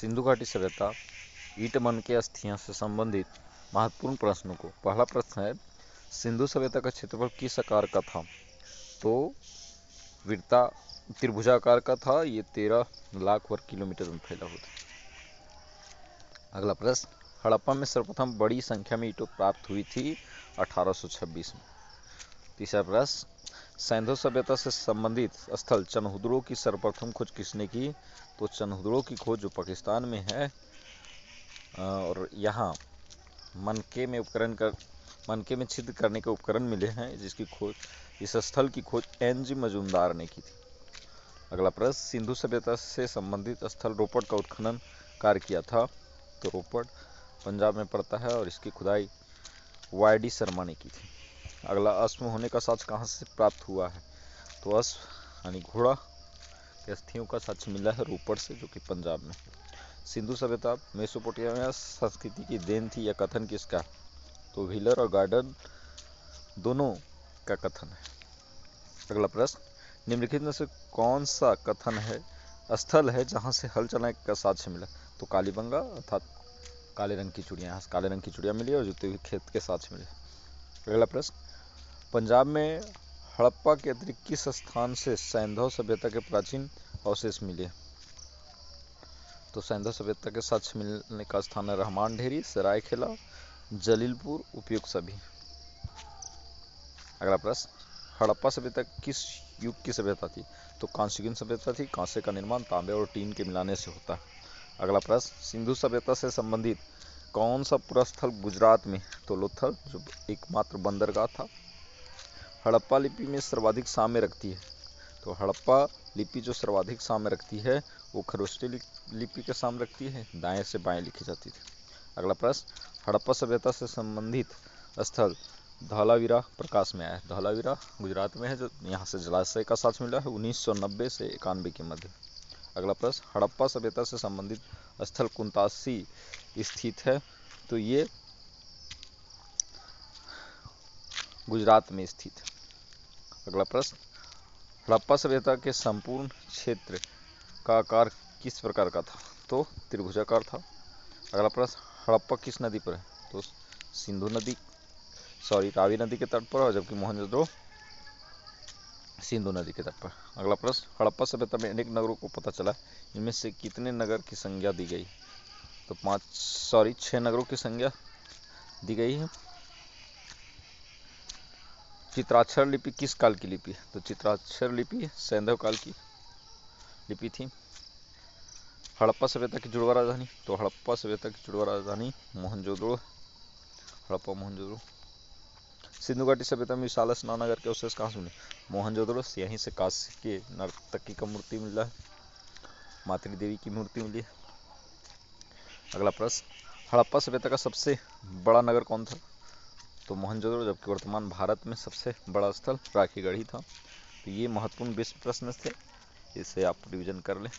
सिंधु घाटी सभ्यता ईंट मन के अस्थियां से संबंधित महत्वपूर्ण प्रश्नों को। पहला प्रश्न है, सिंधु सभ्यता का क्षेत्रफल किस आकार का था? तो वृत्ता त्रिभुजाकार का था। ये 13 लाख वर्ग किलोमीटर में फैला हुआ था। अगला प्रश्न, हड़प्पा में सर्वप्रथम बड़ी संख्या में ईंटें प्राप्त हुई थी 1826 में। तीसरा प्रश्न, सिंधु सभ्यता से संबंधित स्थल चनहुदड़ों की सर्वप्रथम खोज किसने की? तो चनहुदड़ों की खोज जो पाकिस्तान में है और यहाँ मनके में छिद्र करने के उपकरण मिले हैं, जिसकी खोज इस स्थल की खोज एन.जी. मजूमदार ने की थी। अगला प्रश्न, सिंधु सभ्यता से संबंधित स्थल रोपड़ का उत्खनन कार्य किया था। तो रोपड़ पंजाब में पड़ता है और इसकी खुदाई वाई.डी. शर्मा ने की थी। अगला, अश्व होने का साक्ष्य कहाँ से प्राप्त हुआ है? तो अश्व यानी घोड़ा के अस्थियों का साक्ष्य मिला है रोपड़ से, जो कि पंजाब में। सिंधु सभ्यता मेसोपोटामिया संस्कृति की देन थी, यह कथन किसका? तो व्हीलर और गार्डन दोनों का कथन है। अगला प्रश्न, निम्नलिखित में से कौन सा कथन है स्थल है जहां से हल चलाने का साक्ष्य मिला? तो कालीबंगा अर्थात काले रंग की चूड़ियाँ, यहाँ से काले रंग की चूड़ियाँ मिली और जुते हुए खेत के साक्ष्य मिले। अगला प्रश्न, पंजाब में हड़प्पा के अतिरिक्त किस स्थान से सिंधु सभ्यता के प्राचीन अवशेष मिले? तो सिंधु सभ्यता के साक्ष्य मिलने का स्थान है रहमान ढेरी, सरायखेला, जलीलपुर, उपयुक्त सभी। अगला प्रश्न, हड़प्पा सभ्यता किस युग की सभ्यता थी? तो कांस्ययुगीन सभ्यता थी। कांसे का निर्माण तांबे और टीन के मिलाने से होता है। अगला प्रश्न, सिंधु सभ्यता से संबंधित कौन सा पूरा स्थल गुजरात में? तो लोथल, जो एकमात्र बंदरगाह था। हड़प्पा लिपि में सर्वाधिक साम्य रखती है। तो हड़प्पा लिपि जो सर्वाधिक साम्य रखती है वो खरोष्टी लिपि के साम्य रखती है, दाएं से बाएं लिखी जाती थी। अगला प्रश्न, हड़प्पा सभ्यता से संबंधित स्थल धौलावीरा प्रकाश में आया है। धौलावीरा गुजरात में है, जो यहाँ से जलाशय का साक्ष्य मिला है 1990 से 91 के मध्य। अगला प्रश्न, हड़प्पा सभ्यता से संबंधित स्थल कुंतासी स्थित है। तो ये गुजरात में स्थित है। अगला प्रश्न, हड़प्पा सभ्यता के संपूर्ण क्षेत्र का आकार किस प्रकार का था? तो त्रिभुजाकार था। अगला प्रश्न, हड़प्पा किस नदी पर है? तो रावी नदी के तट पर, और जबकि मोहनजोदड़ो सिंधु नदी के तट पर। अगला प्रश्न, हड़प्पा सभ्यता में अनेक नगरों को पता चला, इनमें से कितने नगर की संज्ञा दी गई? तो 6 नगरों की संज्ञा दी गई है। चित्राक्षर लिपि किस काल की लिपि है? तो चित्राक्षर लिपि सैंधव काल की लिपि थी। हड़प्पा सभ्यता की जुड़वा राजधानी? तो हड़प्पा सभ्यता की जुड़वा राजधानी मोहनजोदड़ो, हड़प्पा मोहनजोदड़ो। सिंधु घाटी सभ्यता में विशाल स्नानागार के अवशेष कहाँ से मिले? मोहनजोदड़ो, यहीं से काशी के नर्तकी का मूर्ति मिला है, मातृ देवी की मूर्ति मिली है। अगला प्रश्न, हड़प्पा सभ्यता का सबसे बड़ा नगर कौन था? तो मोहनजोदड़ो, जबकि वर्तमान भारत में सबसे बड़ा स्थल राखीगढ़ी था। तो ये महत्वपूर्ण 20 प्रश्न थे, इसे आप रिवीजन कर लें।